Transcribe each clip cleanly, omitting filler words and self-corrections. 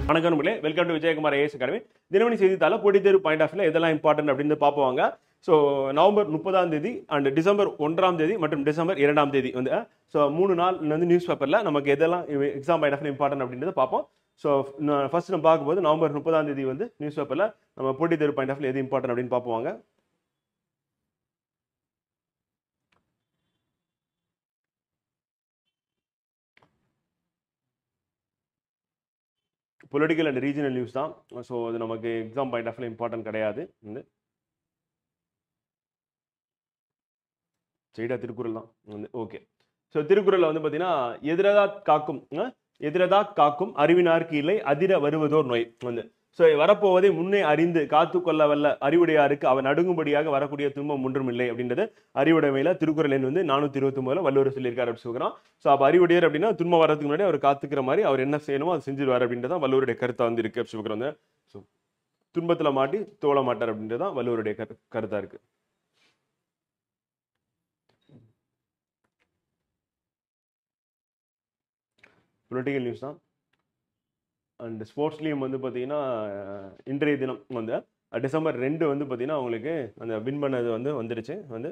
வணக்கம் நண்பர்களே, welcome to Vijayakumar IAS academy. Dinamani செய்தித்தாள போட்டித் தேர்வு பாயிண்ட் ஆஃப் வியூல எதெல்லாம் இம்பார்ட்டன்ட் அப்படின்னு பார்ப்போங்க. ஸோ நவம்பர் 30ஆம் தேதி அண்ட் டிசம்பர் 1ஆம் தேதி மற்றும் டிசம்பர் 2ஆம் தேதி வந்து ஸோ 3 நாள் வந்து நியூஸ் பேப்பரில் நமக்கு எதெல்லாம் exam point of view important அப்படின்றத பார்ப்போம். ஸோ ஃபர்ஸ்ட் நம்ம பார்க்கும்போது நவம்பர் 30ஆம் தேதி வந்து நியூஸ் பேப்பரில் நம்ம போட்டித் தேர்வு பாயிண்ட் ஆஃப் வியூல எது இம்பார்ட்டன்ட் அப்படின்னு பார்ப்போங்க. பொலிட்டிக்கல் அண்ட் ரீஜனல் நியூஸ் தான். ஸோ அது நமக்கு exam point of view important கிடையாது. வந்து செய்டா திருக்குறள் தான் வந்து ஓகே. ஸோ திருக்குறளில் வந்து பார்த்தீங்கன்னா எதிரதா காக்கும் அறிவினார்க்கு இல்லை அதிர வருவதோர் நோய் வந்து ஸோ வரப்போவதை முன்னே அறிந்து காத்து கொள்ள வல்ல அறிவுடையாருக்கு அவன் நடுங்கும்படியாக வரக்கூடிய துன்பம் ஒன்றும் இல்லை அப்படின்றது அறிவுடைமையில திருக்குறள் வந்து 429 வள்ளுவர் சொல்லியிருக்காரு அப்படின்னு சொல்கிறோம். ஸோ அப்போ அறிவுடையர் அப்படின்னா துன்பம் வரதுக்கு முன்னாடி அவர் காத்துக்கிற மாதிரி அவர் என்ன செய்யணுமோ அதை செஞ்சிருவார் அப்படின்றதான் வள்ளுவருடைய கருத்தா வந்து இருக்கு அப்படின்னு சொல்கிறோம். ஸோ துன்பத்துல மாட்டி தோழ மாட்டார் அப்படின்றதான் வள்ளுவருடைய கருத்தா இருக்கு. பொலிட்டிக்கல் நியூஸ் தான். அண்ட் ஸ்போர்ட்ஸ்லேயும் வந்து பார்த்தீங்கன்னா இன்றைய தினம் வந்து டிசம்பர் 2 வந்து பார்த்தீங்கன்னா அவங்களுக்கு அந்த வின் பண்ணது வந்து வந்துருச்சு. வந்து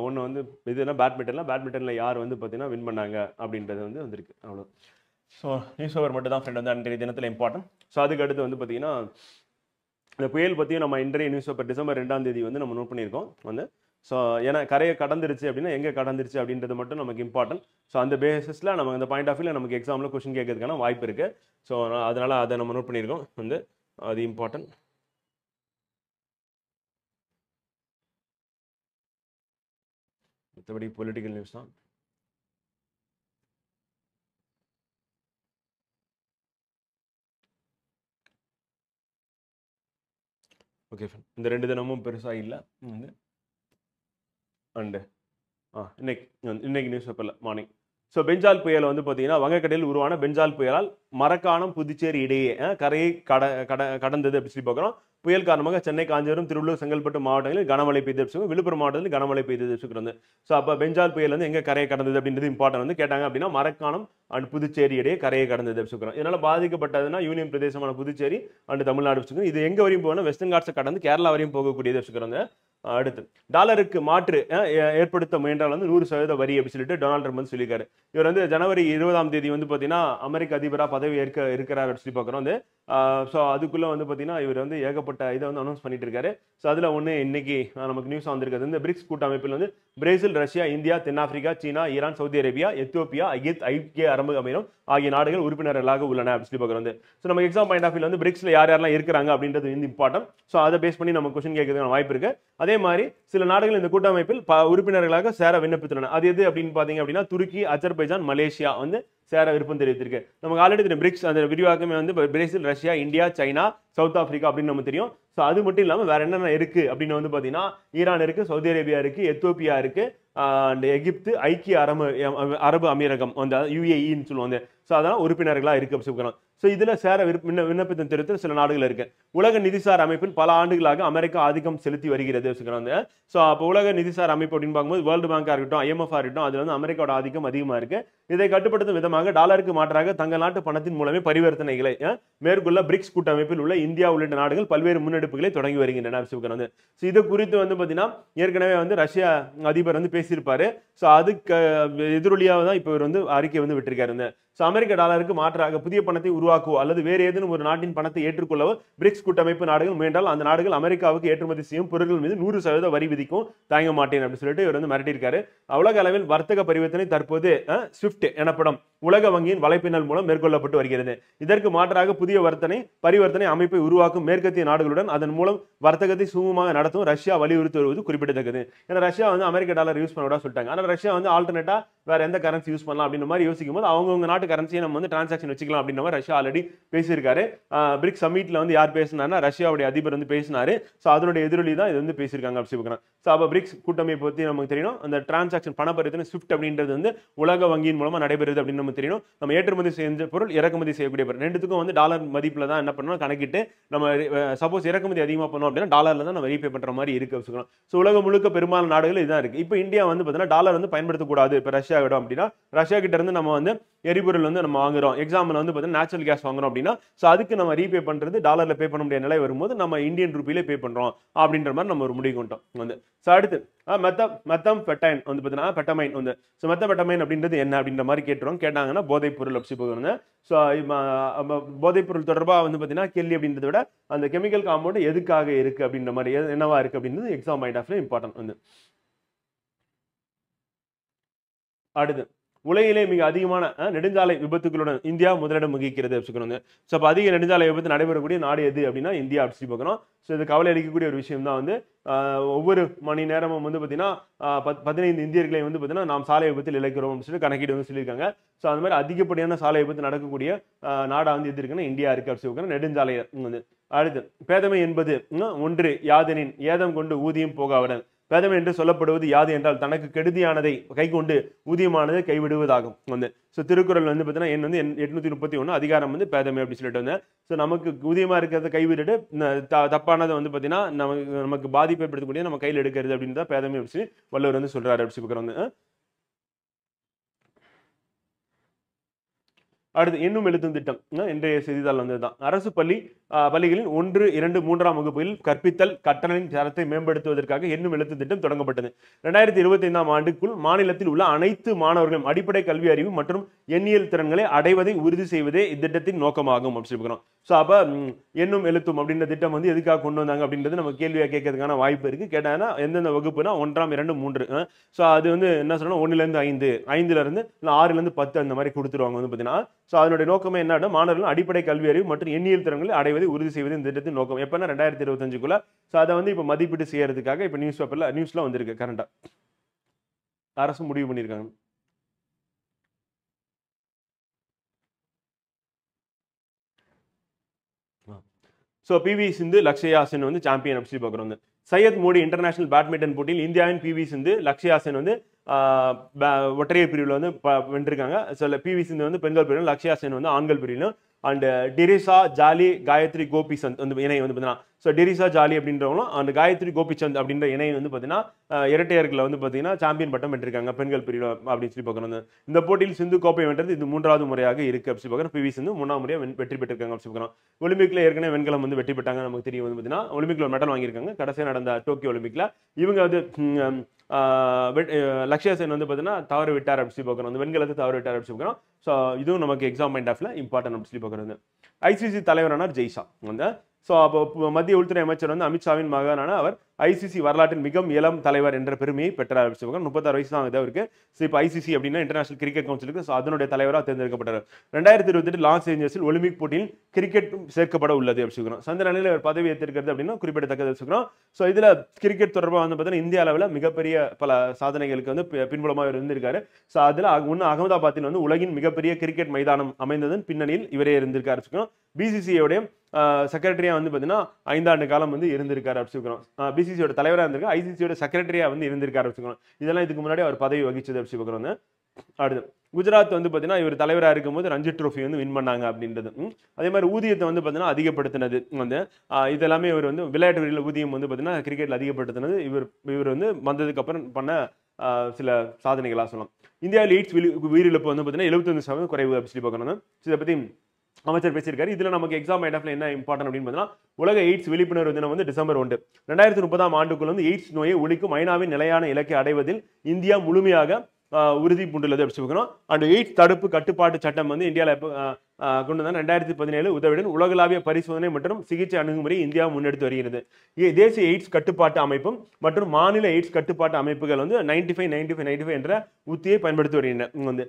ஒன்று வந்து இதுனா பேட்மிண்டனில் யார் வந்து பார்த்தீங்கன்னா வின் பண்ணாங்க அப்படின்றது வந்து வந்திருக்கு. அவ்வளோ. ஸோ நியூஸ் பேப்பர் மட்டும் தான் ஃப்ரெண்ட் வந்து அன்றைய தினத்தில் இம்பார்ட்டன்ட். ஸோ அதுக்கு அடுத்து வந்து பார்த்தீங்கன்னா இந்த புயல் பற்றியும் நம்ம இன்றைய நியூஸ் பேப்பர் டிசம்பர் 2ஆம் தேதி வந்து நம்ம நோட் பண்ணியிருக்கோம். வந்து ஸோ ஏன்னா கரையை கடந்துருச்சு அப்படின்னா எங்கே கடந்துருச்சு அப்படின்றது மட்டும் நமக்கு இம்பார்ட்டன்ட். ஸோ அந்த பேசிஸில் நம்ம அந்த பாயிண்ட் ஆஃப் வியூவில் நமக்கு எக்ஸாமில் கொஸ்டின் கேட்கறதுக்கான வாய்ப்பு இருக்குது. ஸோ அதனால் அதை நம்ம நோட் பண்ணியிருக்கோம். வந்து அது இம்பார்ட்டன்ட். மற்றபடி பொலிட்டிக்கல் நியூஸ் தான். ஓகே ஃப்ரெண்ட், இந்த 2 தினமும் பெருசாக இல்லை. வந்து அண்டு இன்னைக்கு நியூஸ் பேப்பரில் மார்னிங் ஸோ பெஞ்சால் புயல் வந்து பார்த்தீங்கன்னா வங்கக்கடலில் உருவான பெஞ்சால் புயலால் மரக்காணம் புதுச்சேரி இடையே கரையை கடந்தது அப்படி சொல்லி பார்க்குறோம். புயல் காரணமாக சென்னை, காஞ்சிபுரம், திருவள்ளூர், செங்கல்பட்டு மாவட்டங்களில் கனமழை பெய்து, விழுப்புரம் மாவட்டத்தில் கனமழை பெய்து வச்சுக்கிறது. ஸோ அப்போ பெஞ்சால் புயல் வந்து எங்கே கரையை கடந்தது அப்படின்றது இம்பார்ட்டன் வந்து கேட்டாங்க அப்படின்னா மரக்காணம் அண்ட் புதுச்சேரி இடையே கரையை கடந்தது வச்சுக்கிறோம். இதனால் பாதிக்கப்பட்டதுன்னா யூனியன் பிரதேசமான புதுச்சேரி அண்ட் தமிழ்நாடு வச்சுக்கோங்க. இது எங்கே வரையும் போகணும், வெஸ்டர்ன் காட்ஸை கடந்து கேரளா வரையும் போகக்கூடியது வச்சுக்கிறோங்க. அடுத்து டாலருக்கு மாற்று ஏற்படுத்த முயன்றால் வந்து 100% வரி அப்படின்னு சொல்லிட்டு டொனால்ட் ட்ரம்ப் வந்து சொல்லியிருக்காரு. இவர் வந்து ஜனவரி 20ஆம் தேதி வந்து பார்த்தீங்கன்னா அமெரிக்க அதிபராக பதவி இருக்கிறார் சொல்லி பார்க்குறோம். வந்து ஸோ அதுக்குள்ளே வந்து பார்த்தீங்கன்னா இவர் வந்து ஏகப்பட்ட இதை வந்து அனௌன்ஸ் பண்ணிட்டு இருக்காரு. ஸோ அதில் ஒன்று இன்னைக்கு நமக்கு நியூஸ் வந்திருக்காது. இந்த பிரிக்ஸ் கூட்டமைப்பில் வந்து பிரேசில், ரஷ்யா, இந்தியா, தென்னாப்பிரிக்கா, சீனா, ஈரான், சவுதி அரேபியா, எத்தியோப்பியா, ஐக்கிய அரபு அமீரம் ஆகிய நாடுகள் உறுப்பினர்களாக உள்ளன அப்படின்னு சொல்லி பார்க்குறோம். ஸோ நம்ம எக்ஸாம் பாயிண்ட் ஆஃப் வியூல வந்து பிரிக்ஸ்ல யாரெல்லாம் இருக்கிறாங்க அப்படின்றது வந்து இம்பார்ட்டன்ட். ஸோ அதை பேஸ் பண்ணி நம்ம கொஸ்டின் கேட்கறதுக்கான வாய்ப்பு இருக்கு. அதே மாதிரி சில நாடுகள் இந்த கூட்டமைப்பில் உறுப்பினர்களாக சேர விண்ணப்பித்துள்ளன. அது எது அப்படின்னு பார்த்தீங்க அப்படின்னா துருக்கி, அஜர்பைஜான், மலேசியா வந்து சேர விருப்பம் தெரிவித்திருக்கு. நமக்கு ஆல்ரெடி பிரிக்ஸ் அந்த விரிவாக்கமே வந்து Brazil, Russia, India, China, south Africa அப்படின்னு நம்ம தெரியும். ஸோ அது மட்டும் இல்லாமல் வேற என்னென்ன இருக்கு அப்படின்னு வந்து பார்த்தீங்கன்னா ஈரான் இருக்கு, சவுதி அரேபியா இருக்கு, எத்தியோப்பியா இருக்கு, அண்ட் எகிப்து, ஐக்கிய அரபு அமீரகம் வந்து யுஏஇன்னு சொல்லுவாங்க. ஸோ அதெல்லாம் உறுப்பினர்களாக இருக்கு அப்படின்னு. ஸோ இதில் சேர விண்ணப்பத்தை தெரிவித்த சில நாடுகள் இருக்கு. உலக நிதிசார் அமைப்பில் பல ஆண்டுகளாக அமெரிக்கா ஆதிக்கம் செலுத்தி வருகிறது வச்சுக்கிறாங்க. ஸோ அப்போ உலக நிதிசார் அமைப்பு அப்படின்னு பார்க்கும்போது வேர்ல்டு பேங்காக இருக்கட்டும், IMF இருக்கட்டும், அதில் வந்து அமெரிக்காவோட ஆதிக்கம் அதிகமாக இருக்கு. இதை கட்டுப்படுத்தும் விதமாக டாலருக்கு மாற்றாக தங்கள் நாட்டு பணத்தின் மூலமே பரிவர்த்தனைகளை மேற்கொள்ள பிரிக்ஸ் கூட்டமைப்பில் உள்ள இந்தியா உள்ளிட்ட நாடுகள் பல்வேறு முன்னெடுப்புகளை தொடங்கி வருகின்றன. ஸோ இது குறித்து வந்து பார்த்தீங்கன்னா ஏற்கனவே வந்து ரஷ்ய அதிபர் வந்து பேசியிருப்பாரு. ஸோ அதுக்கு எதிரொலியாக தான் இப்போ இவர் வந்து அறிக்கை வந்து விட்டிருக்காரு. ஸோ அமெரிக்க டாலருக்கு மாற்றாக புதிய பணத்தை உருவாக்குவோ அல்லது வேறு ஏதேனும் ஒரு நாட்டின் பணத்தை ஏற்றுக்கொள்ளவோ பிரிக்ஸ் கூட்டமைப்பு நாடுகள் முயன்றால் அந்த நாடுகள் அமெரிக்காவுக்கு ஏற்றுமதி செய்யும் பொருட்கள் மீது 100% வரி விதிக்கும் தாங்க மாட்டேன் அப்படின்னு சொல்லிட்டு இவர் வந்து மிரட்டியிருக்காரு. உலக அளவில் வர்த்தக பரிவர்த்தனை தற்போது ஸ்விஃப்ட் எனப்படும் உலக வங்கியின் வலைப்பின்னல் மூலம் மேற்கொள்ளப்பட்டு வருகிறது. இதற்கு மாற்றாக புதிய பரிவர்த்தனை அமைப்பை உருவாக்கும் மேற்கத்திய நாடுகளுடன் அதன் மூலம் வர்த்தகத்தை சுமூகமாக நடத்தும் ரஷ்யா வலியுறுத்தி வருவது குறிப்பிடத்தக்கது. ஏன்னா ரஷ்யா வந்து அமெரிக்க டாலர் யூஸ் பண்ண சொல்லிட்டாங்க. ஆனால் ரஷ்யா வந்து ஆல்டர்னேட்டா வேற எந்த கரன்சி யூஸ் பண்ணலாம் அப்படின்ற மாதிரி யோசிக்கும் போது அவங்க நாட்டு கரன்சியை நம்ம வந்து டிரான்சாக்ஷன் வச்சுக்கலாம் அப்படின்ற மாதிரி ரஷ்யா ஆல்ரெடி பேசியிருக்காரு. பிரிக்ஸ் சமிட்ல வந்து யார் பேசினாருன்னா ரஷ்யாவுடைய அதிபர் வந்து பேசினாரு. ஸோ அதனுடைய எதிரொலி தான் இது வந்து பேசியிருக்காங்க அப்படின்னு. ஸோ அப்போ பிரிக்ஸ் கூட்டமைப்பை பற்றி நமக்கு தெரியணும். அந்த டிரான்சாக்ஷன் பண பரிவர்த்தனை ஸ்விஃப்ட் அப்படின்றது வந்து உலக வங்கியின் மூலமாக நடைபெறுது அப்படின்னு நம்ம தெரியணும். நம்ம ஏற்றுமதி செஞ்ச பொருள் இறக்குமதி செய்யக்கூடிய பொருள் ரெண்டுத்துக்கும் வந்து டாலர் மதிப்பில் தான் என்ன பண்ணணும் கணக்கிட்டு நம்ம சப்போஸ் இறக்குமதி அதிகமாக பண்ணோம் அப்படின்னா டாலர்ல தான் நம்ம ரீபே பண்ற மாதிரி இருக்கு வச்சுக்கணும். ஸோ உலகம் முழுக்க பெரும்பாலான நாடுகள் இதுதான் இருக்கு. இப்போ இந்தியா வந்து பார்த்தீங்கன்னா டாலர் வந்து பயன்படுத்தக்கூடாது இப்போ ரஷ்யா விடும் அப்படின்னா ரஷ்யா கிட்ட இருந்து நம்ம வந்து எரிபொருள் வந்து நம்ம வாங்குறோம், எக்ஸாம்பிள் வந்து பார்த்தீங்கன்னா நேச்சுரல் கேஸ் வாங்குறோம் அப்படின்னா, ஸோ அதுக்கு நம்ம ரீபே பண்றது டாலர்ல பே பண்ண முடியாத நிலை வரும்போது நம்ம இந்தியன் ரூபியிலே பே பண்றோம் அப்படின்ற மாதிரி நம்ம ஒரு முடிவு கொண்டோம் வந்து. ஸோ அடுத்து மெத்தம்பெட்டைன் வந்து பார்த்தீங்கன்னா பெட்டமைன் வந்து. ஸோ மெத்தம்பெட்டமைன் அப்படின்றது என்ன அப்படின்ற மாதிரி கேட்டாங்கன்னா போதைப் பொருள் அப்படி போகுது. ஸோ போதைப் பொருள் தொடர்பாக வந்து பார்த்தீங்கன்னா கேள்வி அப்படின்றத விட அந்த கெமிக்கல் காம்பவுண்ட் எதுக்காக இருக்கு அப்படின்ற மாதிரி என்னவா இருக்கு அப்படின்றது எக்ஸாம் பாயிண்ட் ஆஃப் இம்பார்ட்டன்ட் வந்து. அடுத்து உலகிலே மிக அதிகமான நெடுஞ்சாலை விபத்துகளுடன் இந்தியா முதலிடம் வகிக்கிறது அப்படின்னு. ஸோ அப்போ அதிக நெடுஞ்சாலை விபத்து நடைபெறக்கூடிய நாடு எது அப்படின்னா இந்தியா அப்படின்னு பார்க்கணும். ஸோ இது கவலை அளிக்கக்கூடிய ஒரு விஷயம் தான் வந்து ஒவ்வொரு மணி நேரமும் வந்து பார்த்தீங்கன்னா 15 இந்தியர்களை வந்து பார்த்தீங்கன்னா நாம் சாலை விபத்தில் இழக்கிறோம் அப்படின்னு சொல்லி கணக்கீடு வந்து சொல்லியிருக்காங்க. ஸோ அந்த மாதிரி அதிகப்படியான சாலை விபத்து நடக்கக்கூடிய நாடா வந்து எது இருக்குன்னா இந்தியா இருக்கு அப்படின்னு சொல்லியிருக்காங்க நெடுஞ்சாலை வந்து. அடுத்து பேதமை என்பது ஒன்று யாதெனின் ஏதம் கொண்டு ஊதியம் போகாவிடன். பேதமை என்று சொல்லப்படுவது யாது என்றால் தனக்கு கெடுதியானதை கை கொண்டு ஊதியமானதை கைவிடுவதாகும் வந்து. ஸோ திருக்குறள் வந்து பார்த்தீங்கன்னா எண் வந்து 831 அதிகாரம் வந்து பேதமை அப்படின்னு சொல்லிட்டு வந்து. ஸோ நமக்கு ஊதியமா இருக்கிறத கைவிட்டுட்டு தப்பானதை வந்து பார்த்தீங்கன்னா நமக்கு பாதிப்பை ஏற்படுத்தக்கூடிய நம்ம கையில் எடுக்கிறது அப்படின்னு தான் பேதமை அப்படின்னு சொல்லி வள்ளுவர் வந்து சொல்றாரு அப்படின்னு வந்து. அடுத்து எண்ணும் எழுத்தும் திட்டம் இன்றைய செய்தித்தாள் வந்ததுதான். அரசு பள்ளிகளில் 1, 2, 3ஆம் வகுப்பில் கற்பித்தல் கற்றலின் தரத்தை மேம்படுத்துவதற்காக எண்ணும் எழுத்து திட்டம் தொடங்கப்பட்டது. 2025ஆம் ஆண்டுக்குள் மாநிலத்தில் உள்ள அனைத்து மாணவர்களும் அடிப்படை கல்வி அறிவு மற்றும் எண்ணியல் திறன்களை அடைவதை உறுதி செய்வதே இத்திட்டத்தின் நோக்கமாகும் அப்படின்னு சொல்லிக்கிறோம். ஸோ அப்போ எண்ணும் எழுத்தும் அப்படின்ற திட்டம் வந்து எதுக்காக கொண்டு வந்தாங்க அப்படின்றது நம்ம கேள்வியாக கேட்கறதுக்கான வாய்ப்பு இருக்கு. கேட்டாங்கன்னா எந்தெந்த வகுப்புனா 1, 2, 3. ஸோ அது வந்து என்ன சொல்லணும் 1லேருந்து 5, 5லேருந்து 6லேருந்து 10 அந்த மாதிரி கொடுத்துருவாங்க வந்து பார்த்தீங்கன்னா. ஸோ அதனுடைய நோக்கமே என்னன்னா மாணவர்கள் அடிப்படை கல்வி அறிவு மற்றும் எண்ணியல் திறன்களை அடைவதை உறுதி செய்வது இந்த திட்டத்தின் நோக்கம். எப்பன்னா 2025க்குள்ள. ஸோ அதை வந்து இப்போ மதிப்பீடு செய்யறதுக்காக இப்போ நியூஸ்ல வந்திருக்கு கரண்டா அரசு முடிவு பண்ணியிருக்காங்க. ஸோ பிவி சிந்து லக்ஷயா சென் வந்து சாம்பியன் அப்படி பார்க்குறோம். சையத் மோடி இன்டர்நேஷனல் பேட்மிண்டன் போட்டியில் இந்தியாவின் பிவி சிந்து லக்ஷயா சென் வந்து ஒற்றையர் பிரிவில் வந்து வென்றிருக்காங்க. ஸோ பிவி சிந்து வந்து பெண்கள் பிரிவில், லக்ஷயா சென் வந்து ஆண்கள் பிரிவிலும். அண்ட் டிரிசா ஜாலி காயத்ரி கோபிசந்த் வந்து இணை வந்து பார்த்தீங்கன்னா ஸோ டிரிசா ஜாலி அப்படின்றவங்களும் அந்த காயத்ரி கோபிசந்த் அப்படின்ற இணை வந்து பார்த்தீங்கன்னா இரட்டையர்களை வந்து பார்த்தீங்கன்னா சாம்பியன் பட்டம் வென்றிருக்காங்க பெண்கள் பிரிவில் அப்படின்னு சொல்லி பார்க்கணும். இந்த போட்டியில் சிந்து கோப்பை வென்றது இது 3வது முறையாக இருக்கு அப்படி பார்க்கணும். பிவி சிந்து 3ஆம் முறையாக வெற்றி பெற்றிருக்காங்க அப்படி பார்க்கணும். ஒலிம்பிக்ல ஏற்கனவே வெண்கலம் வந்து வெற்றி பெற்றாங்க நமக்கு தெரியும் வந்து பார்த்தீங்கன்னா ஒலிம்பிக்ல ஒரு மெடல் வாங்கியிருக்காங்க கடைசியாக நடந்த டோக்கியோ ஒலிம்பிக்ல. இவங்க வந்து லக்ஷயா சென் வந்து பார்த்தீங்கன்னா தவறு விட்டார் அப்படி சொல்லி பார்க்கணும். வெண்கலத்தை தவறு விட்டார் அப்படி சொல்லி பார்க்கணும். ஸோ இதுவும் நமக்கு எக்ஸாம் பாயிண்ட் ஆஃப்ல இம்பார்ட்டன் அப்படி சொல்லி பார்க்கறது. ஐசிசி தலைவரானார் ஜெய்ஷா வந்து. ஸோ அப்போ மத்திய உள்துறை அமைச்சர் வந்து அமித்ஷாவின் மகனான அவர் ஐசிசி வரலாற்றில் மிகவும் இளம் தலைவர் என்ற பெருமையை பெற்றார். 36 வயசு தான் அவருக்கு. ஸோ இப்போ ஐசிசி அப்படின்னா இன்டர்நேஷனல் கிரிக்கெட் கவுன்சிலுக்கு ஸோ அதனுடைய தலைவராக தேர்ந்தெடுக்கப்பட்டார். 2028 லாஸ் ஏஞ்சல்ஸில் ஒலிம்பிக் போட்டியில் கிரிக்கெட் சேர்க்கப்பட உள்ளது அப்படின்னு சந்திரனில் அவர் பதவி ஏற்றிருக்கிறது அப்படின்னா குறிப்பிடத்தக்கது வச்சுக்கிறோம். ஸோ இதில் கிரிக்கெட் தொடர்பாக வந்து பார்த்தீங்கன்னா இந்திய அளவில் மிகப்பெரிய பல சாதனைகளுக்கு வந்து பின்புலமாக இருந்திருக்காரு. ஸோ அதில் அகமதாபாத்தில் வந்து உலகின் மிகப்பெரிய கிரிக்கெட் மைதானம் அமைந்ததன் பின்னணியில் இவரே இருந்திருக்காரு வச்சுக்கிறோம். பிசிசியோடைய செக்ரட்டரியா வந்து பார்த்தீங்கன்னா 5 ஆண்டு காலம் வந்து இருந்திருக்காரு அப்படிச்சுக்கிறோம். பிசிசியோட தலைவராக இருந்திருக்காரு, ஐசிசியோட செக்ரட்டரியா வந்து இருந்திருக்காரு அப்படிச்சுக்கிறோம். இதெல்லாம் இதுக்கு முன்னாடி அவர் பதவி வகிச்சது அப்படி பார்க்குறோம். அடுத்து குஜராத் வந்து பார்த்தீங்கன்னா இவர் தலைவராக இருக்கும்போது ரஞ்சி ட்ரோஃபி வந்து வின் பண்ணாங்க அப்படின்றது. அதே மாதிரி ஊதியத்தை வந்து பார்த்தீங்கன்னா அதிகப்படுத்தினது வந்து இதெல்லாமே இவர் வந்து விளையாட்டு வீரர்கள் ஊதியம் வந்து பார்த்தீங்கன்னா கிரிக்கெட்ல அதிகப்படுத்தினது இவர் வந்து வந்ததுக்கு அப்புறம் பண்ண சில சாதனைகளாக சொல்லலாம். இந்தியாவில் எய்ட்ஸ் உயிரிழப்பு வந்து பார்த்தீங்கன்னா 75% குறைவு அப்படி சொல்லி பார்க்கணும். இதை பற்றி அமைச்சர் பேசியிருக்காரு. இதுல நமக்கு எக்ஸாம் பாயிண்ட் ஆஃப்ல என்ன இம்பார்ட்டன் அப்படின்னு பார்த்தீங்கன்னா உலக எய்ட்ஸ் விழிப்புணர்வு தினம் வந்து டிசம்பர் 1 2030ஆம் ஆண்டுக்குள்ள வந்து எய்ட்ஸ் நோயை ஒழிக்கும் ஐநாவின் நிலையான இலக்கை அடைவதில் இந்தியா முழுமையாக உறுதி பூண்டுள்ளது அப்படி சொல்லுவோம். அண்ட் எய்ட்ஸ் தடுப்பு கட்டுப்பாட்டு சட்டம் வந்து இந்தியாவில் கொண்டு வந்தாங்க 2017 உதவியுடன் உலகளாவிய பரிசோதனை மற்றும் சிகிச்சை அணுகுமுறை இந்தியா முன்னெடுத்து வருகிறது. தேசிய எய்ட்ஸ் கட்டுப்பாட்டு அமைப்பும் மற்றும் மாநில எய்ட்ஸ் கட்டுப்பாட்டு அமைப்புகள் வந்து 95 என்ற உத்தியை பயன்படுத்தி வருகின்றன. வந்து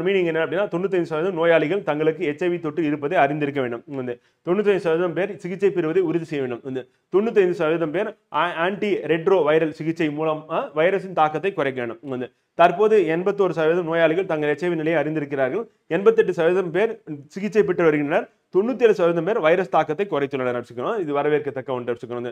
மீனிங் என்ன அப்படின்னா 95% நோயாளிகள் தங்களுக்கு HIV தொற்று இருப்பதை அறிந்திருக்க வேண்டும். வந்து 95% பேர் சிகிச்சை பெறுவதை உறுதி செய்ய வேண்டும். வந்து 95% பேர் ஆன்டி ரெட்ரோ வைரல் சிகிச்சை மூலம் வைரஸின் தாக்கத்தை குறைக்க வேண்டும். வந்து தற்போது 81% நோயாளிகள் தங்கள் HIV நிலையை அறிந்திருக்கிறார்கள். 88% பேர் சிகிச்சை பெற்று வருகின்றனர். 97% பேர் வைரஸ் தாக்கத்தை குறைத்துள்ளனர். இது வரவேற்கத்தக்க ஒன்று.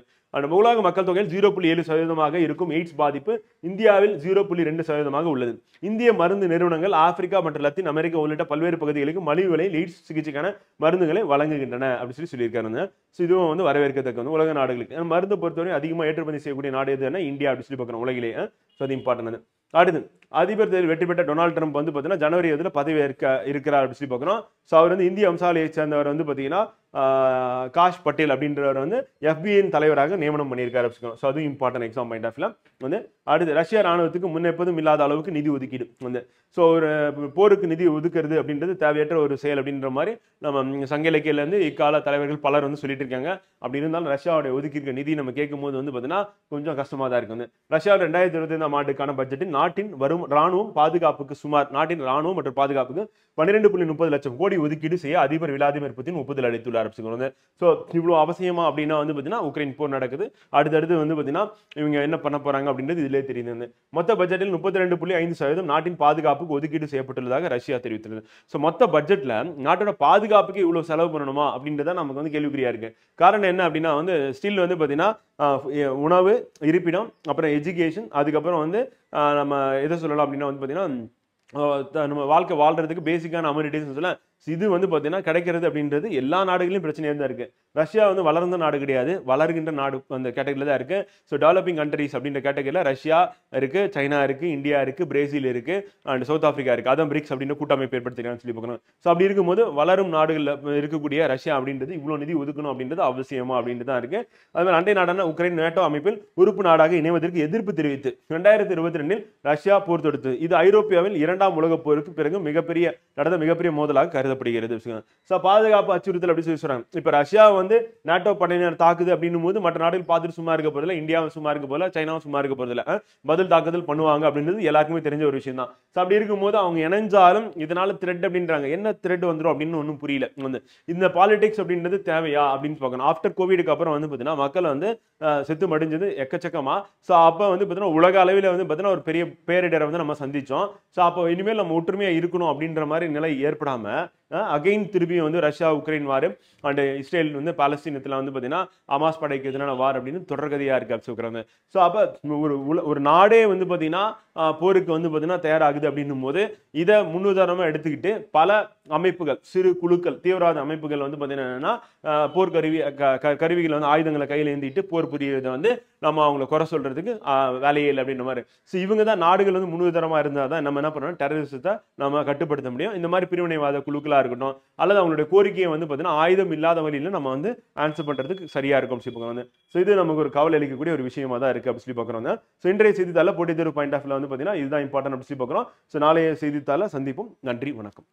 உலக மக்கள் தொகையில் 0.7% இருக்கும் எய்ட்ஸ் பாதிப்பு இந்தியாவில் 0.2% உள்ளது. இந்திய மருந்து நிறுவனங்கள் ஆப்பிரிக்கா மற்றும் லத்தீன் அமெரிக்கா உள்ளிட்ட பல்வேறு பகுதிகளுக்கு மலிவு விலையில் எய்ட்ஸ் சிகிச்சைக்கான மருந்துகளை வழங்குகின்றன அப்படின்னு சொல்லியிருக்காங்க. இதுவும் வந்து வரவேற்கத்தக்க உலக நாடுகளுக்கு மருந்து பொறுத்தவரை அதிகமாக ஏற்றுமதி செய்யக்கூடிய நாடு எதுனா இந்தியா அப்படின்னு சொல்லி பார்க்கணும் உலகிலேயே. அது இம்பார்ட்டன். அடுத்து அதிபர் தேர்தல் வெற்றி பெற்ற டொனால்ட் ட்ரம்ப் வந்து பார்த்தீங்கன்னா ஜனவரி இதில் பதவி இருக்கிறார் அப்படின்னு சொல்லி பார்க்குறோம். ஸோ அவர் வந்து இந்திய வம்சாவளியை சேர்ந்தவர் வந்து பார்த்தீங்கன்னா காஷ் பட்டேல் அப்படின்றவர் வந்து FBI-யின் தலைவராக நியமனம் பண்ணியிருக்காரு. ஸோ அதுவும் இம்பார்ட்டன்ட் எக்ஸாம் பாயிண்ட் ஆஃப் வந்து அடுத்து ரஷ்யா ராணுவத்துக்கு முன்னெப்பதும் இல்லாத அளவுக்கு நிதி ஒதுக்கீடு வந்து. ஸோ ஒரு போருக்கு நிதி ஒதுக்குறது அப்படின்றது தேவையற்ற ஒரு செயல் அப்படின்ற மாதிரி நம்ம சங்க இலக்கியிலேருந்து இக்கால தலைவர்கள் பலர் வந்து சொல்லிட்டு இருக்காங்க. அப்படி இருந்தாலும் ரஷ்யாவுடைய ஒதுக்கியிருக்க நிதி நம்ம கேட்கும் போது வந்து பார்த்தீங்கன்னா கொஞ்சம் கஷ்டமாக தான் இருக்கு. ரஷ்யாவில் 2025ஆம் ஆண்டுக்கான பட்ஜெட்டில் நாட்டின் வரும் ராணுவம் பாதுகாப்புக்கு நாட்டின் ராணுவம் மற்றும் பாதுகாப்புக்கு 12.30 லட்சம் கோடி ஒதுக்கீடு செய்ய அதிபர் விளாடிமிர் புதின் ஒப்புதல் அளித்துள்ளார். ஸோ இவ்வளோ அவசியமா அப்படின்னா வந்து பார்த்தீங்கன்னா உக்ரைன் போர் நடக்குது. அடுத்தடுத்து வந்து பார்த்தீங்கன்னா இவங்க என்ன பண்ண போறாங்க அப்படின்றது இதிலே தெரியுது. மொத்த பட்ஜெட்டில் 32.5% நாட்டின் பாதுகாப்புக்கு ஒதுக்கீடு செய்யப்பட்டுள்ளதாக ரஷ்யா தெரிவித்துள்ளது. ஸோ மொத்த பட்ஜெட்ல நாட்டோட பாதுகாப்புக்கு இவ்வளவு செலவு பண்ணணுமா அப்படின்றத நமக்கு வந்து கேள்விக்குறியா இருக்கு. காரணம் என்ன அப்படின்னா வந்து ஸ்டில் வந்து பார்த்தீங்கன்னா உணவு, இருப்பிடம், அப்புறம் எஜுகேஷன், அதுக்கப்புறம் வந்து நம்ம எதை சொல்லலாம் அப்படின்னா வந்து பார்த்தீங்கன்னா நம்ம வாழ்க்கை வாழ்றதுக்கு பேசிக்கான அம்யூனிட்டிஸ் சொல்லலாம். இது வந்து பார்த்தீங்கன்னா கிடைக்கிறது அப்படின்றது எல்லா நாடுகளிலும் பிரச்சனையாக தான் இருக்கு. ரஷ்யா வந்து வளர்ந்த நாடு கிடையாது, வளர்கின்ற நாடு அந்த கேட்டகரியில் தான் இருக்கு. ஸோ டெவலப்பிங் கண்ட்ரிஸ் அப்படின்ற கேட்டகரியில் ரஷ்யா இருக்கு, சைனா இருக்கு, இந்தியா இருக்கு, பிரேசில் இருக்கு, அண்ட் சவுத் ஆப்பிரிக்கா இருக்கு. அதான் பிரிக்ஸ் அப்படின்ற கூட்டமைப்பு ஏற்படுத்திருக்கான்னு சொல்லி பார்க்கணும். ஸோ அப்படி இருக்கும்போது வளரும் நாடுகளில் இருக்கக்கூடிய ரஷ்யா அப்படின்றது இவ்வளோ நிதி ஒதுக்கணும் அப்படின்றது அவசியமா அப்படின்றது தான் இருக்கு. அதுமாதிரி அண்டை நாடான உக்ரைன் நேட்டோ அமைப்பில் உறுப்பு நாடாக இணைவதற்கு எதிர்ப்பு தெரிவித்து 2022 ரஷ்யா போர் தொடுத்தது. இது ஐரோப்பியாவில் 2ஆம் உலக போருக்கு பிறகு நடந்த மிகப்பெரிய மோதலாக கருதப்படுகிறது. ஸோ பாதுகாப்பு அச்சுறுத்தல் அப்படி சொல்லி சொல்றாங்க. இப்போ ரஷ்யா வந்து நேட்டோ படையினர் தாக்குது அப்படின்னும் போது மற்ற நாடுகள் பார்த்துட்டு சும்மா இருக்க போதில்லை, இந்தியாவும் சும்மா இருக்க போதில்லை, சைனாவும் சும்மா இருக்க போதில்லை, பதில் தாக்குதல் பண்ணுவாங்க அப்படின்றது எல்லாருக்குமே தெரிஞ்ச ஒரு விஷயம் தான். ஸோ அப்படி இருக்கும்போது அவங்க இணைஞ்சாலும் இதனால த்ரெட் அப்படின்றாங்க. என்ன த்ரெட் வந்துடும் அப்படின்னு ஒன்றும் புரியல. வந்து இந்த பாலிடிக்ஸ் அப்படின்றது தேவையா அப்படின்னு பார்க்கணும். ஆஃப்டர் கோவிடுக்கு அப்புறம் வந்து பார்த்தீங்கன்னா மக்கள் வந்து செத்து மடிஞ்சது எக்கச்சக்கமா. ஸோ அப்போ வந்து பார்த்தீங்கன்னா உலக அளவில் வந்து பார்த்தீங்கன்னா ஒரு பெரிய பேரிடரை வந்து நம்ம சந்திச்சோம். ஸோ அப்போ இனிமேல் நம்ம ஒற்றுமையா இருக்கணும் அப்படின்ற மாதிரி நிலை ஏற்படாம அகைன் திருப்பியும் வந்து Russia Ukraine war and Israel வந்து பாலஸ்தீனத்தில் வந்து பார்த்தீங்கன்னா அமாஸ் படைக்கு எதிரான வார் அப்படின்னு தொடர்கதையாக இருக்கு அப்படிங்கிறாங்க. ஸோ அப்போ ஒரு நாடே வந்து பார்த்தீங்கன்னா போருக்கு வந்து பார்த்தீங்கன்னா தயாராகுது அப்படின்னும் போது இதை முன்னுதாரணமாக எடுத்துக்கிட்டு பல அமைப்புகள், சிறு குழுக்கள், தீவிரவாத அமைப்புகள் வந்து பார்த்தீங்கன்னா போர் கருவிகள் வந்து ஆயுதங்களை கையில் ஏந்திட்டு போர் புரியறதை வந்து நம்ம அவங்களை குறை சொல்றதுக்கு வேலையே இல்லை அப்படின்ற மாதிரி. ஸோ இவங்க தான் நாடுகள் வந்து முன்னுதாரணமாக இருந்தால் தான் நம்ம என்ன பண்ணணும், டெரரிசத்தை நம்ம கட்டுப்படுத்த முடியும். இந்த மாதிரி பிரிவினைவாத குழுக்களா இருக்கட்டும் அல்லது அவங்களுடைய கோரிக்கையை வந்து பார்த்தீங்கன்னா ஆயுதம் இல்லாத வழியில நம்ம வந்து ஆன்சர் பண்றதுக்கு சரியா இருக்கும் சொல்லி வந்து. ஸோ இது நமக்கு ஒரு கவலை அளிக்கக்கூடிய ஒரு விஷயமா தான் இருக்கு அப்படி சொல்லி பார்க்குறோம். ஸோ இன்றைய செய்தித்தாள போட்டித் தேர்வு பாயிண்ட் ஆஃப் வியூல வந்து பார்த்தீங்கன்னா இதுதான் இம்பார்ட்டன்ட் அப்படி சொல்லி பார்க்குறோம். ஸோ நாளைய செய்தித்தாள சந்திப்போம். நன்றி, வணக்கம்.